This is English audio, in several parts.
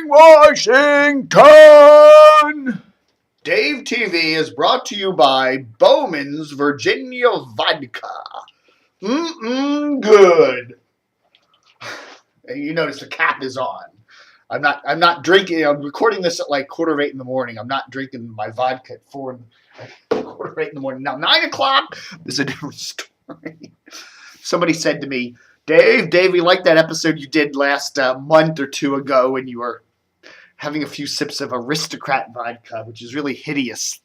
Washington! Dave TV is brought to you by Bowman's Virginia Vodka. Good. You notice the cap is on. I'm not drinking. I'm recording this at like 7:45 in the morning. I'm not drinking my vodka at 7:45 in the morning. Now 9 o'clock is a different story. Somebody said to me, Dave, we liked that episode you did last month or two ago when you were having a few sips of aristocrat vodka, which is really hideous,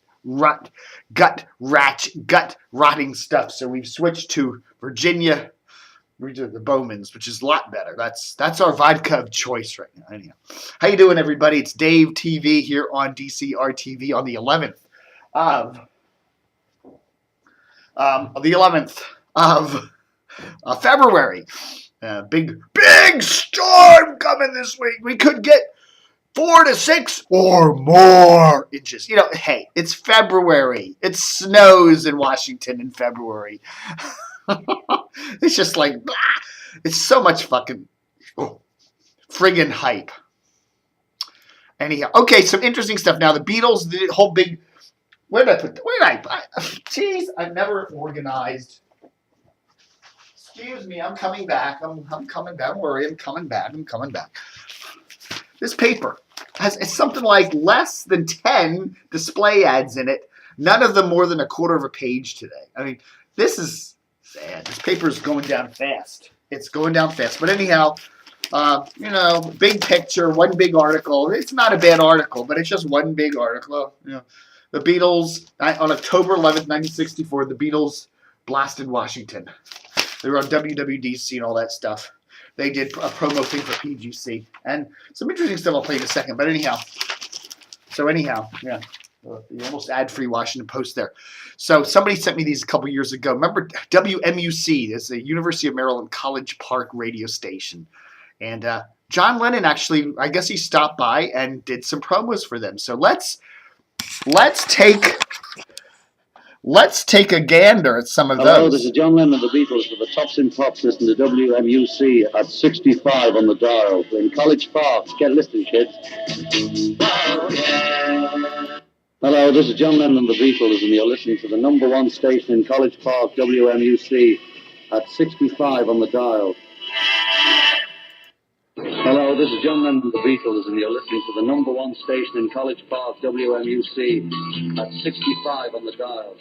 gut rotting stuff. So we've switched to Virginia, the Bowman's, which is a lot better. That's our vodka of choice right now. Anyhow, how you doing, everybody? It's Dave TV here on DCR TV on the 11th of February. Big storm coming this week. We could get 4 to 6 or more inches. You know, hey, it's February. It snows in Washington in February. It's just like, blah. It's so much fucking friggin' hype. Anyhow, okay, some interesting stuff. Now, the Beatles, the whole big, jeez, I've never organized. Excuse me, I'm coming back. I'm coming back. Don't worry, I'm coming back. This paper has something like less than 10 display ads in it. None of them more than a quarter of a page today. I mean, this is sad. This paper is going down fast. It's going down fast. But anyhow, big picture, one big article. It's not a bad article, but it's just one big article. You know, the Beatles, on October 11th, 1964, the Beatles blasted Washington. They were on WWDC and all that stuff. They did a promo thing for PGC. And some interesting stuff I'll play in a second. But anyhow, yeah. The almost ad-free Washington Post there. So somebody sent me these a couple years ago. Remember WMUC? It's the University of Maryland College Park radio station. And John Lennon actually, I guess he stopped by and did some promos for them. So let's take a gander at some of those. Hello, this is John Lennon of the Beatles for the Tops in Pops. Listen to WMUC at 65 on the dial. In College Park. Get listening, kids. Hello, this is John Lennon of the Beatles, and you're listening to the number one station in College Park, WMUC, at 65 on the dial. Hello, this is John Lennon of the Beatles, and you're listening to the number one station in College Park, WMUC, at 65 on the dial.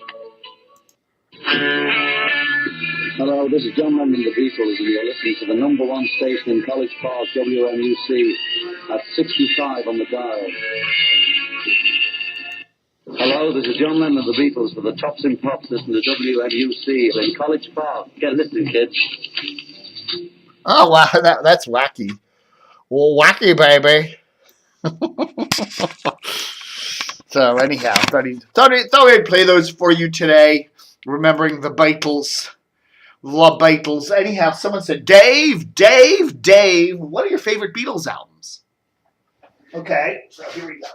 Hello, this is John Lennon of the Beatles, and you're listening to the number one station in College Park, WMUC, at 65 on the dial. Hello, this is John Lennon of the Beatles for the Tops in Pops. Listen to WMUC in College Park. Get listening, kids. Oh, wow, that's wacky. Well, wacky, baby. So, anyhow, thought I'd play those for you today, remembering the Beatles. Love Beatles. Anyhow, someone said, Dave, what are your favorite Beatles albums? Okay, so here we go.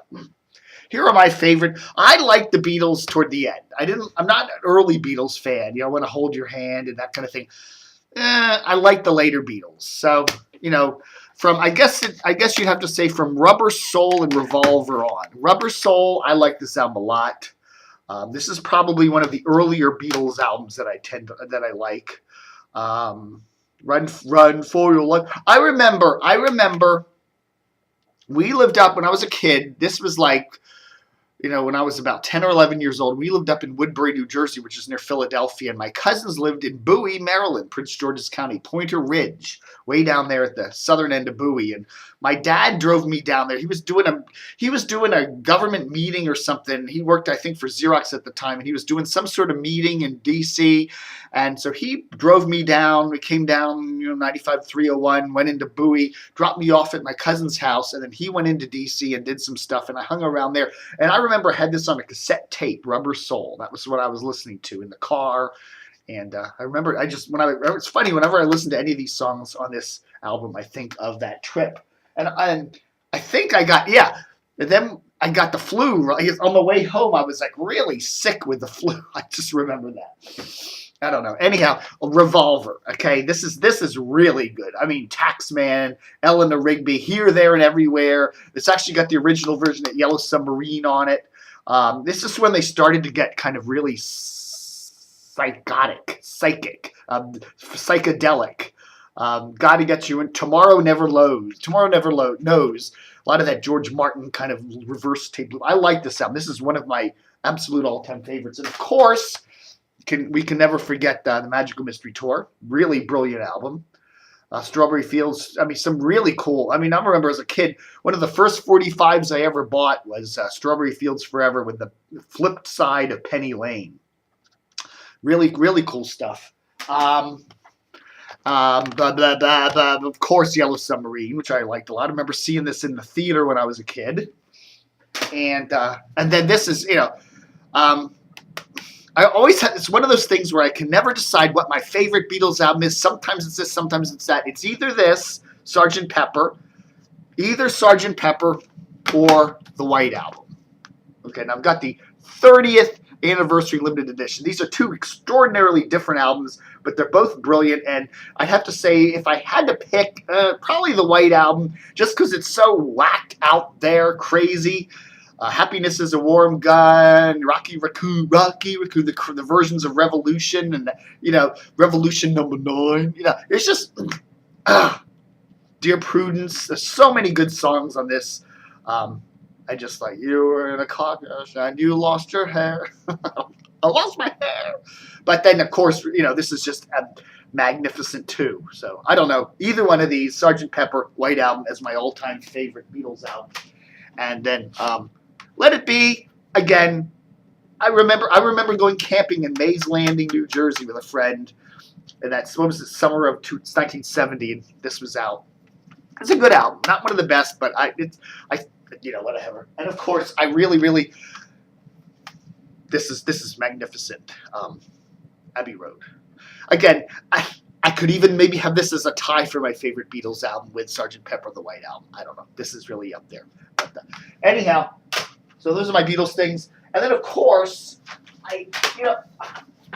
Here are my favorite. I like the Beatles toward the end. I'm not an early Beatles fan. You know, I want to hold your hand and that kind of thing. I like the later Beatles. So, from I guess you'd have to say from Rubber Soul and Revolver on. Rubber Soul, I like this album a lot. This is probably one of the earlier Beatles albums that I like. Run for Your Life. I remember. We lived up when I was a kid. This was like, when I was about 10 or 11 years old, we lived up in Woodbury, New Jersey, which is near Philadelphia, and my cousins lived in Bowie, Maryland, Prince George's County, Pointer Ridge, way down there at the southern end of Bowie. And my dad drove me down there. He was doing a government meeting or something. He worked, I think, for Xerox at the time, and he was doing some sort of meeting in D.C., and so he drove me down. We came down, 95-301, went into Bowie, dropped me off at my cousin's house, and then he went into D.C. and did some stuff, and I hung around there. And I remember I had this on a cassette tape, Rubber Soul. That was what I was listening to in the car. And I remember it's funny, whenever I listen to any of these songs on this album, I think of that trip. And I think and then I got the flu. Right? On the way home, I was like really sick with the flu. I just remember that. I don't know. Anyhow, Revolver. Okay, this is really good. I mean, Taxman, Eleanor Rigby, Here, There, and Everywhere. It's actually got the original version of Yellow Submarine on it. This is when they started to get kind of really psychedelic. Gotta Get You in. Tomorrow Never Knows. Knows. A lot of that George Martin kind of reverse tape. I like this album. This is one of my absolute all-time favorites. And of course, we can never forget the Magical Mystery Tour. Really brilliant album. Strawberry Fields. I mean, some really cool. I mean, I remember as a kid, one of the first 45s I ever bought was Strawberry Fields Forever with the flipped side of Penny Lane. Really, really cool stuff. Of course, Yellow Submarine, which I liked a lot. I remember seeing this in the theater when I was a kid. And then this is, I always had, it's one of those things where I can never decide what my favorite Beatles album is. Sometimes it's this, sometimes it's that. It's either this, Sgt. Pepper, or the White Album. Okay, now I've got the 30th anniversary limited edition. These are two extraordinarily different albums, but they're both brilliant. And I have to say, if I had to pick, probably the White Album, just because it's so whacked out there, crazy. Happiness is a Warm Gun, Rocky Raccoon, the versions of Revolution, and Revolution #9. It's just, Dear Prudence. There's so many good songs on this. I just like, you were in a car and you lost your hair. I lost my hair. But then, of course, this is just a magnificent too. So I don't know. Either one of these, Sgt. Pepper, White Album, as my all-time favorite Beatles album. And then Let It Be, again, I remember going camping in Mays Landing, New Jersey with a friend. And that's, what was it, summer of 1970, and this was out. It's a good album. Not one of the best, but whatever. And of course, I really, this is magnificent. Abbey Road. Again, I could even maybe have this as a tie for my favorite Beatles album with Sgt. Pepper, the White Album. I don't know. This is really up there. But anyhow, so those are my Beatles things. And then of course,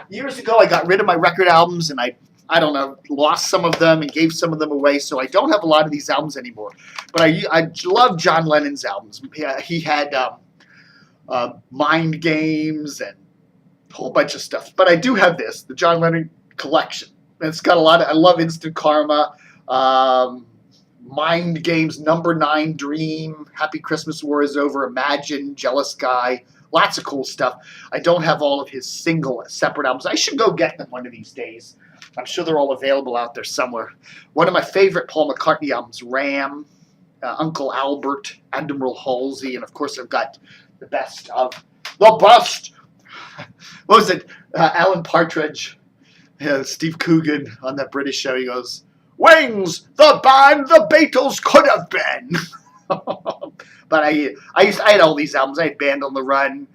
years ago I got rid of my record albums and I don't know, lost some of them and gave some of them away, so I don't have a lot of these albums anymore. But I love John Lennon's albums. He had Mind Games and a whole bunch of stuff. But I do have this, the John Lennon collection. And it's got a lot of, I love Instant Karma, Mind Games, Number 9 Dream, Happy Christmas War Is Over, Imagine, Jealous Guy. Lots of cool stuff. I don't have all of his single separate albums. I should go get them one of these days. I'm sure they're all available out there somewhere. One of my favorite Paul McCartney albums, Ram, Uncle Albert, Admiral Halsey, and of course I've got the best of the best. What was it? Alan Partridge, Steve Coogan on that British show. He goes, "Wings, the band the Beatles could have been." But I had all these albums. I had Band on the Run,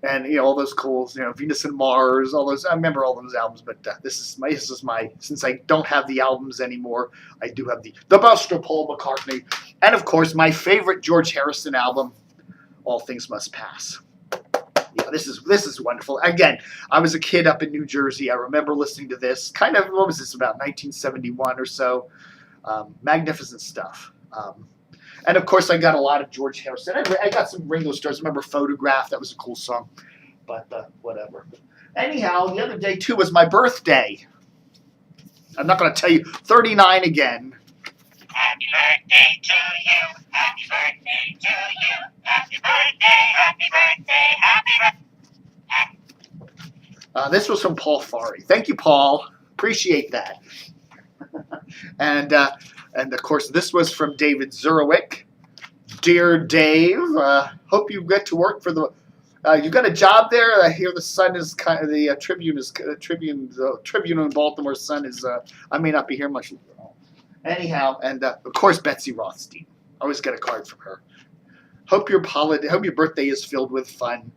and all those cool, Venus and Mars, all those. I remember all those albums. But this is my. Since I don't have the albums anymore, I do have the best of Paul McCartney, and of course my favorite George Harrison album, All Things Must Pass. Yeah, this is wonderful. Again, I was a kid up in New Jersey. I remember listening to this. Kind of, what was this, about 1971 or so? Magnificent stuff. And of course, I got a lot of George Harrison. I got some Ringo Starrs. I remember Photograph. That was a cool song. But whatever. Anyhow, the other day, too, was my birthday. I'm not going to tell you. 39 again. Happy birthday to you. Happy birthday to you. Happy birthday, happy birthday, happy birthday. This was from Paul Farey. Thank you, Paul. Appreciate that. And of course, this was from David Zurwick. Dear Dave, hope you get to work for the. You got a job there. I hear the Sun is kind of the Tribune in Baltimore Sun is. I may not be here much. Anyhow, and of course Betsy Rothstein. Always get a card from her. Hope your birthday is filled with fun,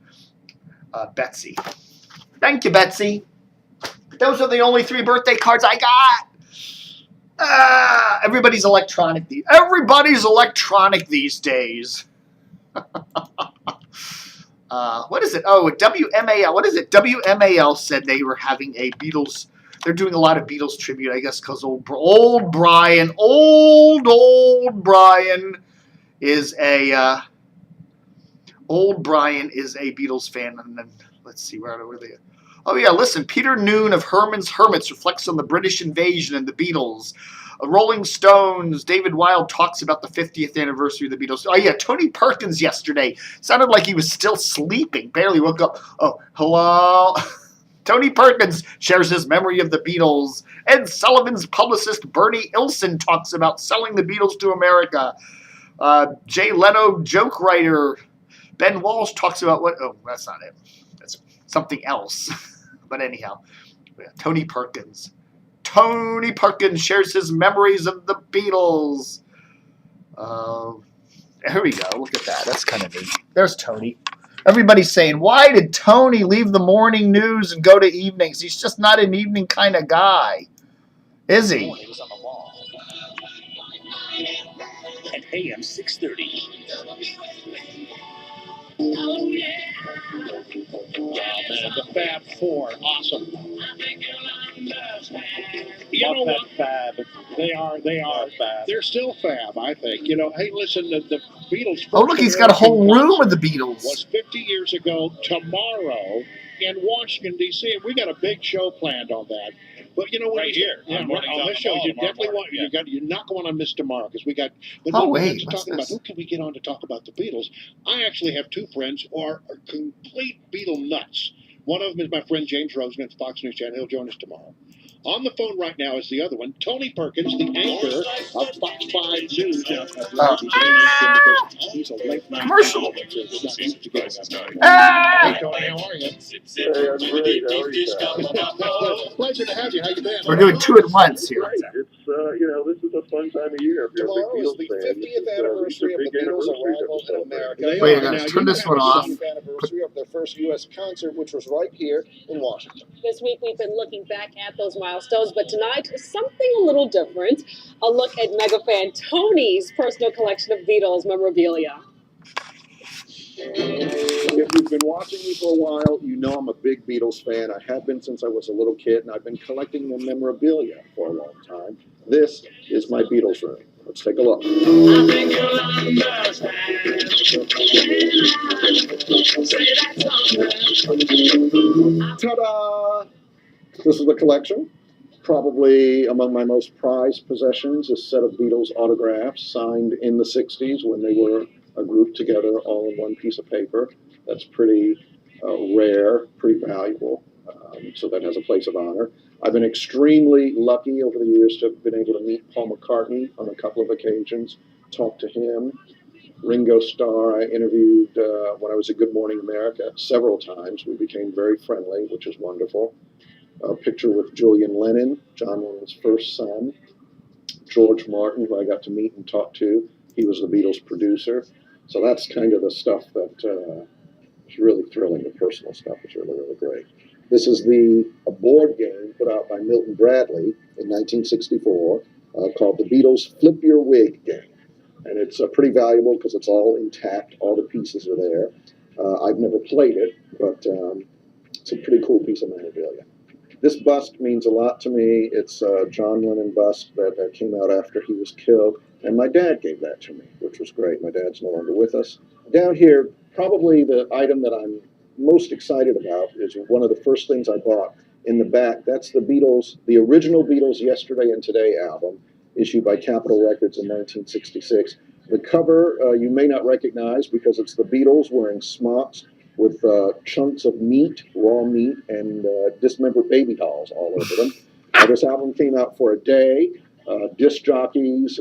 Betsy. Thank you, Betsy. Those are the only 3 birthday cards I got. Everybody's electronic these days. What is it? Oh, WMAL. What is it? WMAL said they were having a Beatles. They're doing a lot of Beatles tribute, I guess, because old Brian is a Beatles fan. And then let's see where they. Oh yeah, listen. Peter Noon of Herman's Hermits reflects on the British invasion and the Beatles. Rolling Stones, David Wilde talks about the 50th anniversary of the Beatles. Oh, yeah, Tony Perkins yesterday. Sounded like he was still sleeping. Barely woke up. Oh, hello? Tony Perkins shares his memory of the Beatles. Ed Sullivan's publicist Bernie Ilson talks about selling the Beatles to America. Jay Leno, joke writer. Ben Walsh talks about what... Oh, that's not it. That's something else. But anyhow, Tony Perkins. Tony Perkins shares his memories of the Beatles. Here we go. Look at that. That's kind of neat. There's Tony. Everybody's saying, why did Tony leave the morning news and go to evenings? He's just not an evening kind of guy. Is he? At AM 630. Oh, yeah. Wow, man, the Fab Four, awesome. You know what? Fab. They are Fab. They're still Fab, I think. You know, hey, listen, the Beatles. First Oh, look, he's got a whole room with the Beatles. Was 50 years ago tomorrow in Washington, D.C., and we got a big show planned on that. But you know what? Right here. On this show, you definitely want. You're not going to miss tomorrow because we got. But oh we wait, got to talk about who can we get on to talk about the Beatles? I actually have two friends who are complete Beatle nuts. One of them is my friend James Rosen at Fox News Channel. He'll join us tomorrow. On the phone right now is the other one, Tony Perkins, the anchor of Fox 5 News. He's a late night commercial. Hey, Tony, how are you? Hey, I'm great. How are you? Pleasure to have you. How you been? We're doing two at once here. It's this is a fun time of year. If you're a big Tomorrow is Beatles the fan, 50th anniversary of the Beatles' arrival in America. Wait, guys, turn this one off. The 50th anniversary of their first U.S. concert, which was right here in Washington. This week we've been looking back at those milestones, but tonight is something a little different. A look at mega fan Tony's personal collection of Beatles memorabilia. If you've been watching me for a while, you know I'm a big Beatles fan. I have been since I was a little kid, and I've been collecting their memorabilia for a long time. This is my Beatles room. Let's take a look. Ta-da! This is the collection. Probably among my most prized possessions, a set of Beatles autographs signed in the 60s when they were a group together all in one piece of paper. That's pretty rare, pretty valuable. So that has a place of honor. I've been extremely lucky over the years to have been able to meet Paul McCartney on a couple of occasions, talk to him. Ringo Starr, I interviewed when I was at Good Morning America several times. We became very friendly, which is wonderful. A picture with Julian Lennon, John Lennon's first son. George Martin, who I got to meet and talk to. He was the Beatles' producer. So that's kind of the stuff that is really thrilling. The personal stuff is really, really great. This is a board game put out by Milton Bradley in 1964 called the Beatles Flip Your Wig game. And it's pretty valuable because it's all intact. All the pieces are there. I've never played it, but it's a pretty cool piece of memorabilia. This bust means a lot to me. It's a John Lennon bust that came out after he was killed. And my dad gave that to me, which was great. My dad's no longer with us. Down here, probably the item that I'm most excited about is one of the first things I bought in the back. That's the Beatles, the original Beatles Yesterday and Today album, issued by Capitol Records in 1966. The cover you may not recognize because it's the Beatles wearing smocks with chunks of meat, raw meat, and dismembered baby dolls all over them. This album came out for a day. Disc jockeys,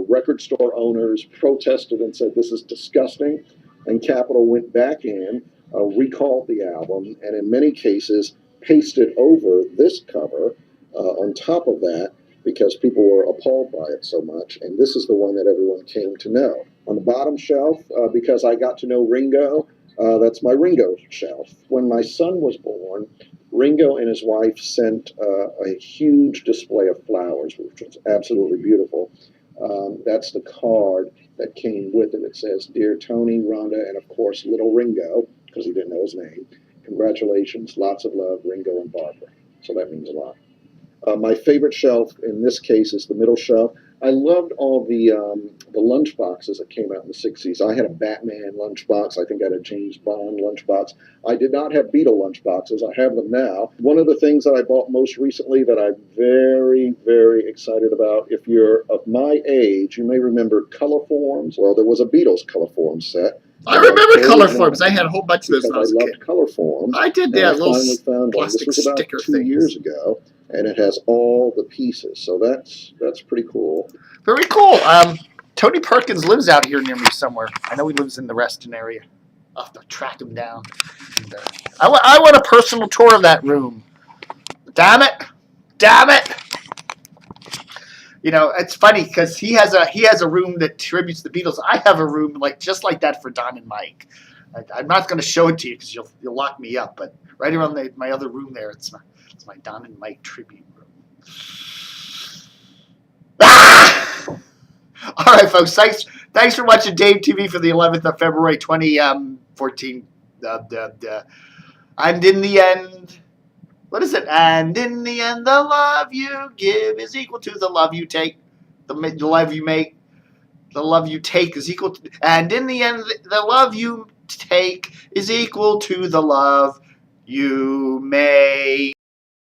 record store owners protested and said, this is disgusting. And Capitol went back in, recalled the album, and in many cases pasted over this cover on top of that because people were appalled by it so much. And this is the one that everyone came to know. On the bottom shelf, because I got to know Ringo, that's my Ringo shelf. When my son was born, Ringo and his wife sent a huge display of flowers, which was absolutely beautiful. That's the card that came with it. It says, Dear Tony, Rhonda, and of course, little Ringo. because he didn't know his name. Congratulations, lots of love, Ringo and Barbara. So that means a lot. My favorite shelf in this case is the middle shelf. I loved all the lunch boxes that came out in the 60s. I had a Batman lunchbox. I think I had a James Bond lunchbox. I did not have Beatle lunchboxes. I have them now. One of the things that I bought most recently that I'm very, very excited about, if you're of my age, you may remember Colorforms. Well, there was a Beatles Colorform set. I remember Colorforms. I had a whole bunch of those when I was a loved kid. Colorforms. I did, I little finally found one. This plastic was about sticker 2 things. years ago, and it has all the pieces. So that's pretty cool. Very cool. Tony Perkins lives out here near me somewhere. I know he lives in the Reston area. I'll have to track him down. And, I want a personal tour of that room. Damn it. Damn it. You know, it's funny because he has a room that tributes the Beatles. I have a room just like that for Don and Mike. I'm not going to show it to you because you'll lock me up. But right around my other room there, it's my Don and Mike tribute room. Ah! All right, folks. Thanks for watching Dave TV for the 11th of February, 2014. And in the end, what is it? And in the end, the love you give is equal to the love you take. The love you make, the love you take is equal to. And in the end, the love you take is equal to the love you make.